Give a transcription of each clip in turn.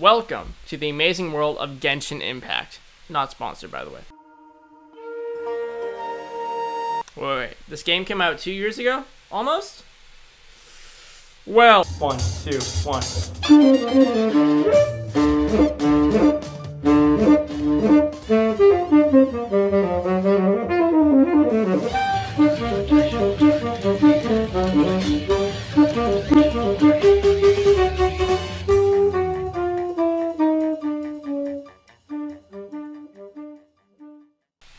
Welcome to the amazing world of Genshin Impact. Not sponsored, by the way. Wait. This game came out 2 years ago? Almost? Well... 1, 2, 1.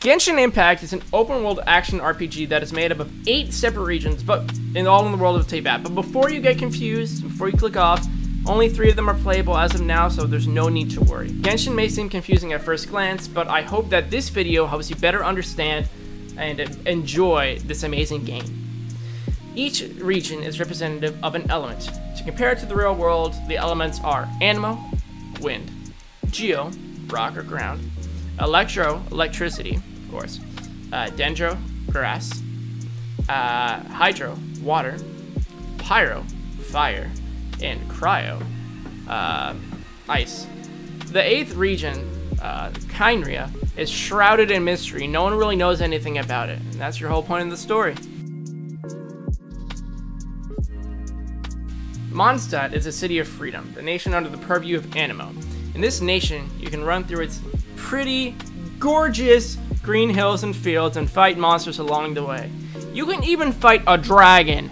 Genshin Impact is an open-world action RPG that is made up of 8 separate regions, but all in the world of Teyvat. But before you get confused, before you click off, only 3 of them are playable as of now, so there's no need to worry. Genshin may seem confusing at first glance, but I hope that this video helps you better understand and enjoy this amazing game. Each region is representative of an element. To compare it to the real world, the elements are Anemo, wind; Geo, rock or ground; Electro, electricity, of course; Dendro, grass; Hydro, water; Pyro, fire; and Cryo, ice. The 8th region, Kynria, is shrouded in mystery. No one really knows anything about it, and that's your whole point of the story. Mondstadt is a city of freedom, the nation under the purview of Anemo. In this nation, you can run through its pretty, gorgeous green hills and fields and fight monsters along the way. You can even fight a dragon.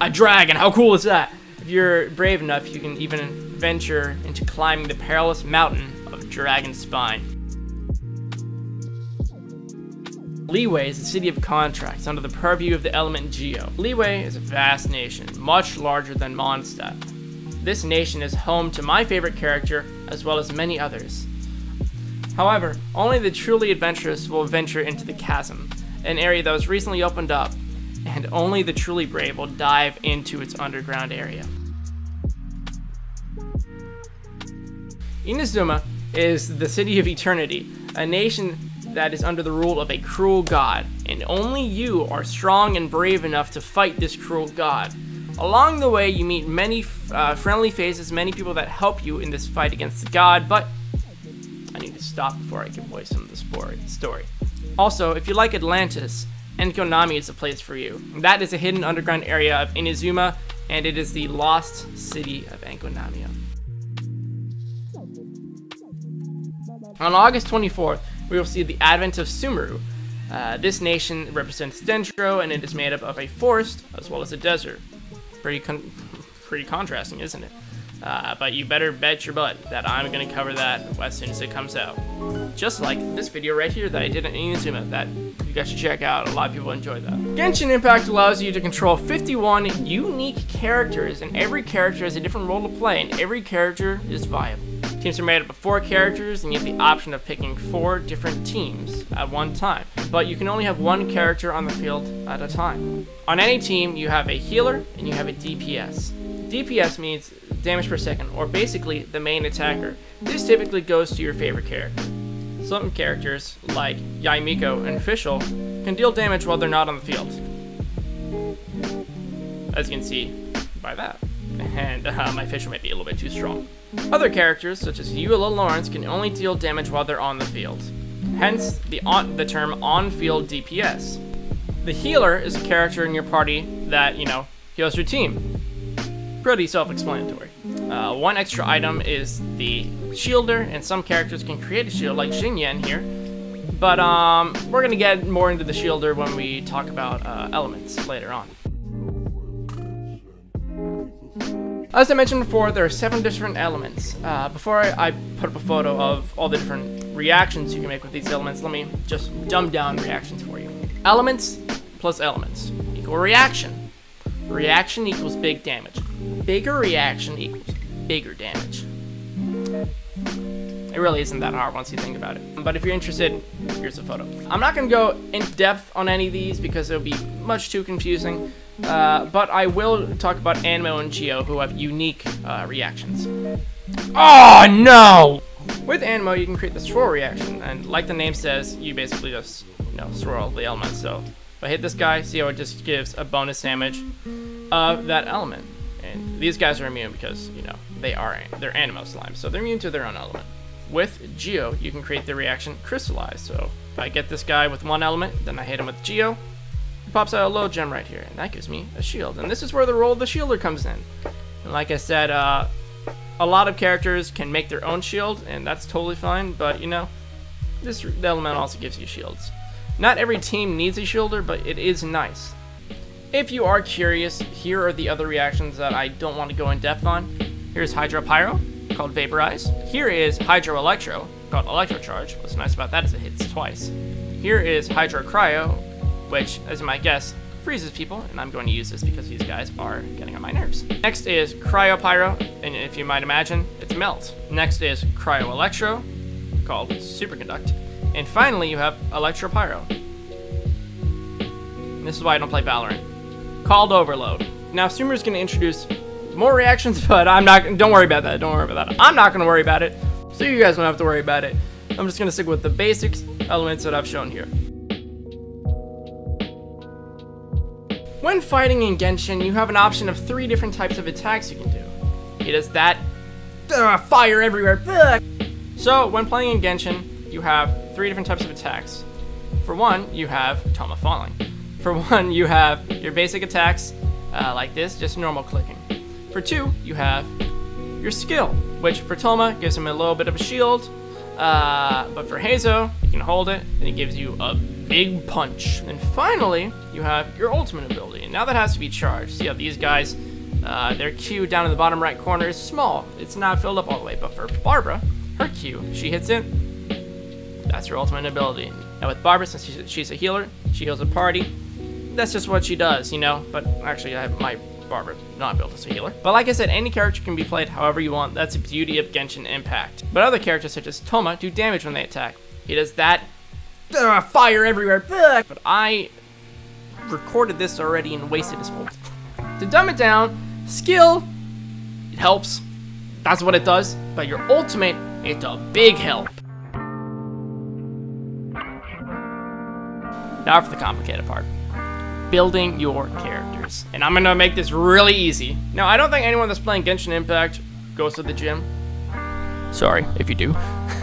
A dragon, how cool is that? If you're brave enough, you can even venture into climbing the perilous mountain of Dragon Spine. Liyue is a city of contracts under the purview of the element Geo. Liyue is a vast nation, much larger than Mondstadt. This nation is home to my favorite character, as well as many others. However, only the truly adventurous will venture into the chasm, an area that was recently opened up, and only the truly brave will dive into its underground area. Inazuma is the city of eternity, a nation that is under the rule of a cruel god, and only you are strong and brave enough to fight this cruel god. Along the way, you meet many friendly faces, many people that help you in this fight against the god, but I need to stop before I give away some of the story. Also, if you like Atlantis, Enkonami is a place for you. That is a hidden underground area of Inazuma, and it is the lost city of Enkonami. On August 24th, we will see the advent of Sumeru. This nation represents Dendro, and it is made up of a forest as well as a desert. Pretty contrasting, isn't it? But you better bet your butt that I'm going to cover that as soon as it comes out. Just like this video right here that I did in Inazuma that you guys should check out. A lot of people enjoyed that. Genshin Impact allows you to control 51 unique characters, and every character has a different role to play, and every character is viable. Teams are made up of 4 characters, and you have the option of picking 4 different teams at one time. But you can only have 1 character on the field at a time. On any team, you have a healer and you have a DPS. DPS means damage per second, or basically the main attacker. This typically goes to your favorite character. Some characters, like Yaimiko and Fischl, can deal damage while they're not on the field. As you can see by that. And my Fischl might be a little bit too strong. Other characters, such as Eula Lawrence, can only deal damage while they're on the field. Hence, the term on-field DPS. The healer is a character in your party that, heals your team. Pretty self-explanatory. 1 extra item is the shielder, and some characters can create a shield, like Xingyan here. But we're gonna get more into the shielder when we talk about elements later on. As I mentioned before, there are 7 different elements. Before I put up a photo of all the different reactions you can make with these elements, let me just dumb down reactions for you. Elements plus elements equal reaction. Reaction equals big damage. Bigger reaction equals bigger damage. It really isn't that hard once you think about it. But if you're interested, here's a photo. I'm not going to go in depth on any of these because it would be much too confusing. But I will talk about Anemo and Geo, who have unique reactions. Oh no! With Anemo, you can create the swirl reaction, and like the name says, you basically just swirl the elements. So if I hit this guy, see how it just gives a bonus damage of that element. And these guys are immune because they're animo slime, so they're immune to their own element. With Geo, you can create the reaction Crystallize. So if I get this guy with one element, then I hit him with Geo, it pops out a low gem right here, and that gives me a shield. And this is where the role of the shielder comes in. And like I said, a lot of characters can make their own shield, and that's totally fine, but you know, the element also gives you shields. Not every team needs a shielder, but it is nice. If you are curious, here are the other reactions that I don't want to go in depth on. Here's Hydro Pyro, called Vaporize. Here is Hydro Electro, called Electro Charge. What's nice about that is it hits twice. Here is Hydro Cryo, which, as you might guess, freezes people, and I'm going to use this because these guys are getting on my nerves. Next is Cryo Pyro, and if you might imagine, it's Melt. Next is Cryo Electro, called Superconduct. And finally, you have Electro Pyro. And this is why I don't play Valorant. Called Overload. Now, Sumeru's going to introduce more reactions, but don't worry about that. Don't worry about that. I'm not going to worry about it, so you guys don't have to worry about it. I'm just going to stick with the basics elements that I've shown here. When fighting in Genshin, you have an option of 3 different types of attacks you can do. It is that fire everywhere. So when playing in Genshin, you have 3 different types of attacks. For one, you have Toma Falling. For one, you have your basic attacks like this, just normal clicking. For 2, you have your skill, which for Toma gives him a little bit of a shield, but for Hazo, you can hold it, and it gives you a big punch. And finally, you have your ultimate ability, and now that has to be charged. So you have these guys, their Q down in the bottom right corner is small. It's not filled up all the way, but for Barbara, her Q, she hits it, that's her ultimate ability. Now with Barbara, since she's a healer, she heals a party, that's just what she does, you know, but actually I have my Barbara not built as a healer. But like I said, any character can be played however you want. That's the beauty of Genshin Impact. But other characters such as Toma do damage when they attack. He does that fire everywhere. But I recorded this already and wasted this whole. To dumb it down, skill, it helps. That's what it does. But your ultimate, it's a big help. Now for the complicated part. Building your characters. And I'm gonna make this really easy. Now, I don't think anyone that's playing Genshin Impact goes to the gym. Sorry if you do.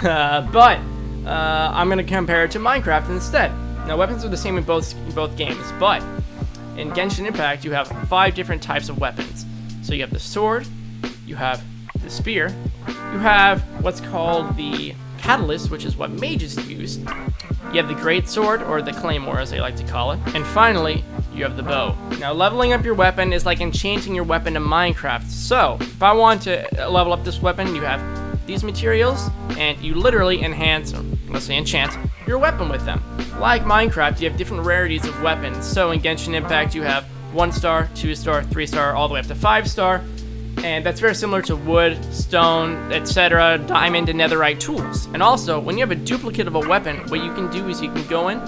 But I'm gonna compare it to Minecraft instead. Now, weapons are the same in both games, but in Genshin Impact, you have 5 different types of weapons. So you have the sword, you have the spear, you have what's called the catalyst, which is what mages use. You have the great sword, or the claymore as they like to call it. And finally, you have the bow. Now, leveling up your weapon is like enchanting your weapon in Minecraft. So, if I want to level up this weapon, you have these materials, and you literally enhance, or let's say enchant, your weapon with them. Like Minecraft, you have different rarities of weapons. So in Genshin Impact, you have 1-star, 2-star, 3-star, all the way up to 5-star. And that's very similar to wood, stone, etc., diamond, and netherite tools. And also, when you have a duplicate of a weapon, what you can do is you can go in,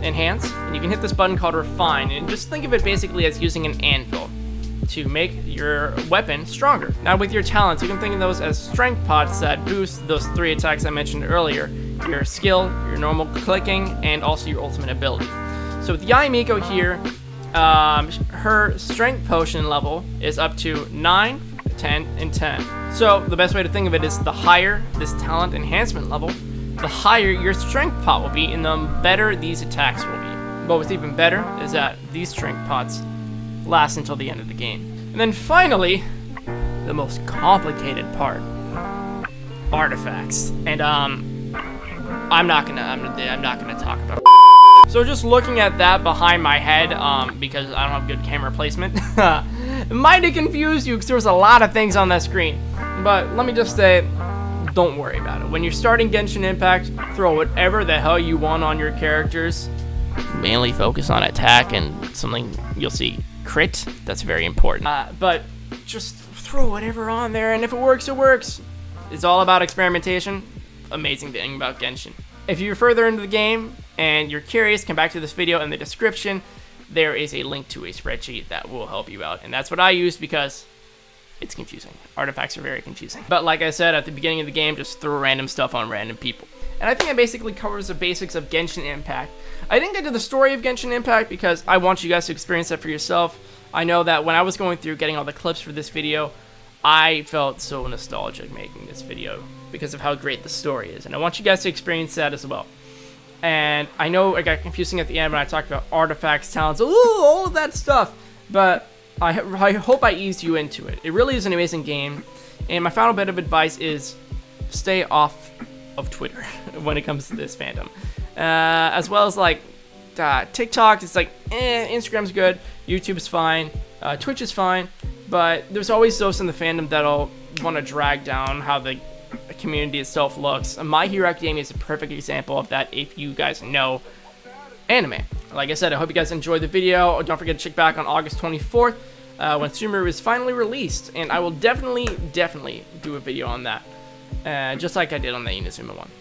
enhance, and you can hit this button called refine. And just think of it basically as using an anvil to make your weapon stronger. Now with your talents, you can think of those as strength pots that boost those 3 attacks I mentioned earlier. Your skill, your normal clicking, and also your ultimate ability. So with Yae Miko here, her strength potion level is up to 9, 10, and 10. So the best way to think of it is the higher this talent enhancement level, the higher your strength pot will be, and the better these attacks will be. But what's even better is that these strength pots last until the end of the game. And then finally, the most complicated part, artifacts. And I'm not gonna talk about. So just looking at that behind my head, because I don't have good camera placement, it might have confused you because there was a lot of things on that screen. But let me just say, don't worry about it. When you're starting Genshin Impact, throw whatever the hell you want on your characters. Mainly focus on attack and something you'll see, crit. That's very important. But just throw whatever on there, and if it works, it works. It's all about experimentation. Amazing thing about Genshin. If you're further into the game and you're curious, come back to this video in the description. There is a link to a spreadsheet that will help you out, and that's what I use because it's confusing. Artifacts are very confusing. But like I said at the beginning of the game, just throw random stuff on random people. And I think that basically covers the basics of Genshin Impact. I didn't get to the story of Genshin Impact because I want you guys to experience that for yourself. I know that when I was going through getting all the clips for this video, I felt so nostalgic making this video because of how great the story is, and I want you guys to experience that as well. And I know I got confusing at the end when I talked about artifacts, talents, all of that stuff, but I hope I eased you into it. It really is an amazing game, and my final bit of advice is stay off of Twitter when it comes to this fandom. As well as like TikTok, it's like, Instagram's good, YouTube's fine, Twitch is fine, but there's always those in the fandom that'll want to drag down how the community itself looks. My Hero Academia is a perfect example of that if you guys know anime. Like I said, I hope you guys enjoyed the video. Don't forget to check back on August 24th when Sumeru is finally released, and I will definitely do a video on that, just like I did on the Inazuma one.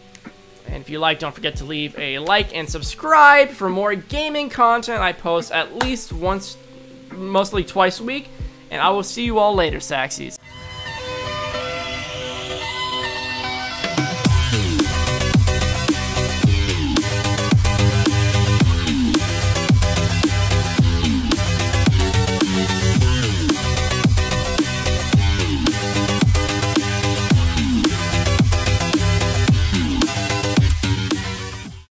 And if you like, don't forget to leave a like and subscribe for more gaming content. I post at least once, mostly twice a week, and I will see you all later, Saxies.